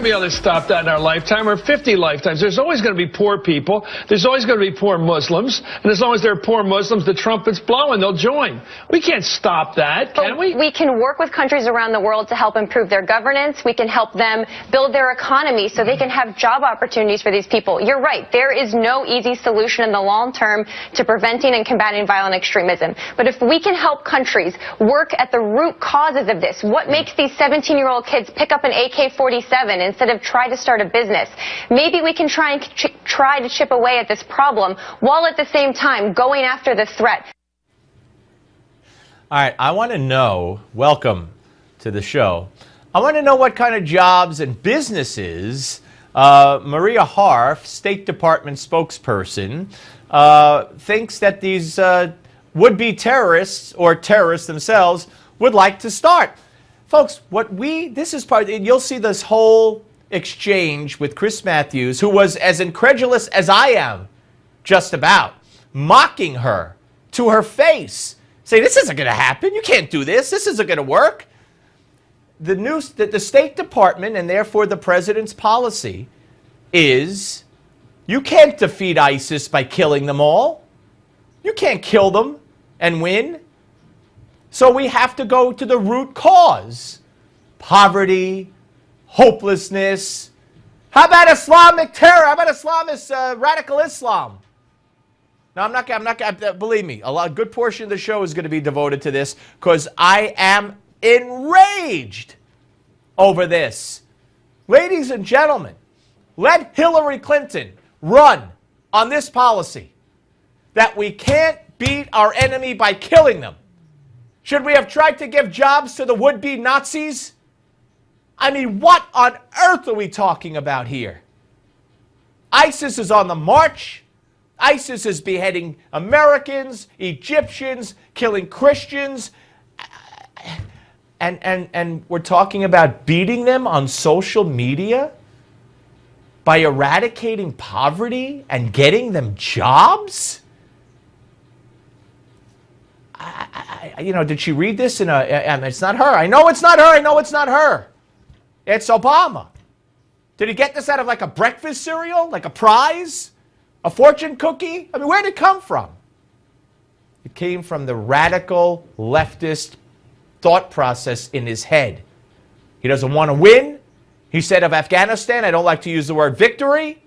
be able to stop that in our lifetime or 50 lifetimes. There's always going to be poor people. There's always going to be poor Muslims. And as long as there are poor Muslims, the trumpet's blowing. They'll join. We can't stop that, can we? We can work with countries around the world to help improve their governance. We can help them build their economy so they can have job opportunities for these people. You're right. There is no easy solution in the long term to preventing and combating violent extremism. But if we can help countries work at the root causes of this, what makes these 17-year-old kids pick up an AK-47 instead of try to start a business? Maybe we can try to chip away at this problem while at the same time going after the threat. All right, I want to know, welcome to the show. I want to know what kind of jobs and businesses Maria Harf, State Department spokesperson, thinks that these would-be terrorists or terrorists themselves would like to start. Folks, this is part, you'll see this whole exchange with Chris Matthews, who was as incredulous as I am, just about, mocking her to her face, saying, this isn't going to happen. You can't do this. This isn't going to work. The State Department, and therefore the president's policy, is you can't defeat ISIS by killing them all. You can't kill them and win. So we have to go to the root cause. Poverty, hopelessness. How about Islamic terror? How about Islamist radical Islam? No, I'm not, believe me, a good portion of the show is going to be devoted to this because I am enraged over this. Ladies and gentlemen, let Hillary Clinton run on this policy that we can't beat our enemy by killing them. Should we have tried to give jobs to the would-be Nazis? I mean, what on earth are we talking about here? ISIS is on the march. ISIS is beheading Americans, Egyptians, killing Christians. And we're talking about beating them on social media by eradicating poverty and getting them jobs? Did she read this in it's not her. I know it's not her. I know it's not her. It's Obama. Did he get this out of like a breakfast cereal, like a prize? A fortune cookie? I mean, where did it come from? It came from the radical leftist thought process in his head. He doesn't want to win. He said of Afghanistan, I don't like to use the word victory.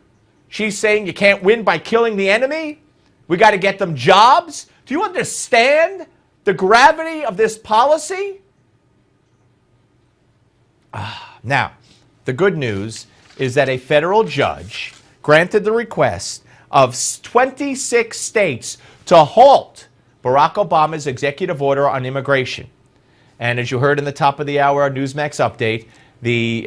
She's saying you can't win by killing the enemy. We got to get them jobs. Do you understand the gravity of this policy? Now, the good news is that a federal judge granted the request of 26 states to halt Barack Obama's executive order on immigration. And as you heard in the top of the hour Newsmax update, the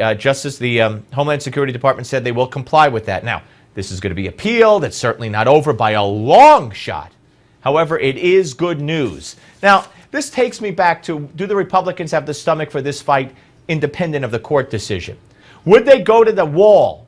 Homeland Security Department said they will comply with that. Now, this is going to be appealed. It's certainly not over by a long shot. However, it is good news. Now, this takes me back to, do the Republicans have the stomach for this fight independent of the court decision? Would they go to the wall,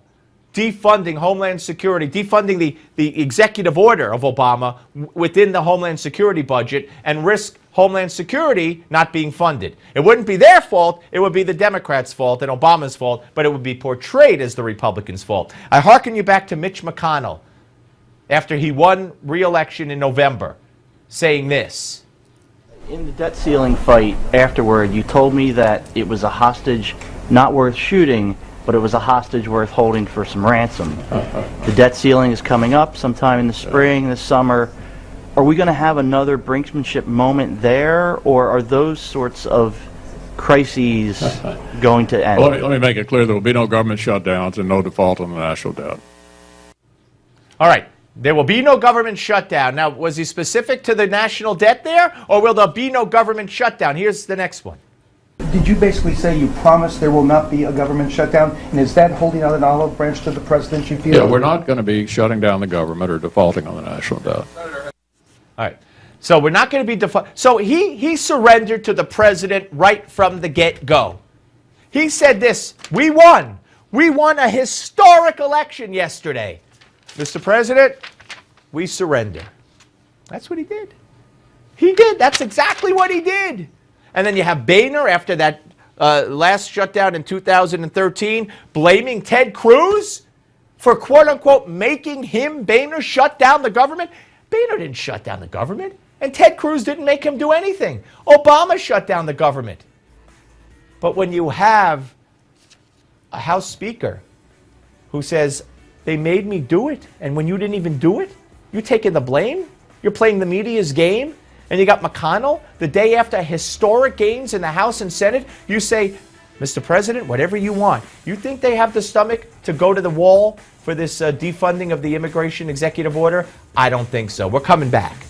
defunding Homeland Security, defunding the executive order of Obama within the Homeland Security budget and risk Homeland Security not being funded? It wouldn't be their fault. It would be the Democrats' fault and Obama's fault, but it would be portrayed as the Republicans' fault. I hearken you back to Mitch McConnell after he won re-election in November, saying this. In the debt ceiling fight afterward, you told me that it was a hostage not worth shooting, but it was a hostage worth holding for some ransom. The debt ceiling is coming up sometime in the spring, this summer. Are we going to have another brinksmanship moment there, or are those sorts of crises going to end? Well, let me make it clear, there will be no government shutdowns and no default on the national debt. All right. There will be no government shutdown. Now, was he specific to the national debt there, or will there be no government shutdown? Here's the next one. Did you basically say you promise there will not be a government shutdown? And is that holding out an olive branch to the president, you feel? Yeah, we're not going to be shutting down the government or defaulting on the national debt. All right. So we're not going to be So he surrendered to the president right from the get-go. He said this, we won. We won a historic election yesterday. Mr. President, we surrender. That's what he did. He did. That's exactly what he did. And then you have Boehner after that last shutdown in 2013, blaming Ted Cruz for, quote unquote, making him, Boehner, shut down the government. Boehner didn't shut down the government, and Ted Cruz didn't make him do anything. Obama shut down the government. But when you have a House Speaker who says, they made me do it, and when you didn't even do it, you're taking the blame? You're playing the media's game? And you got McConnell, the day after historic gains in the House and Senate, you say, Mr. President, whatever you want. You think they have the stomach to go to the wall for this defunding of the immigration executive order? I don't think so. We're coming back.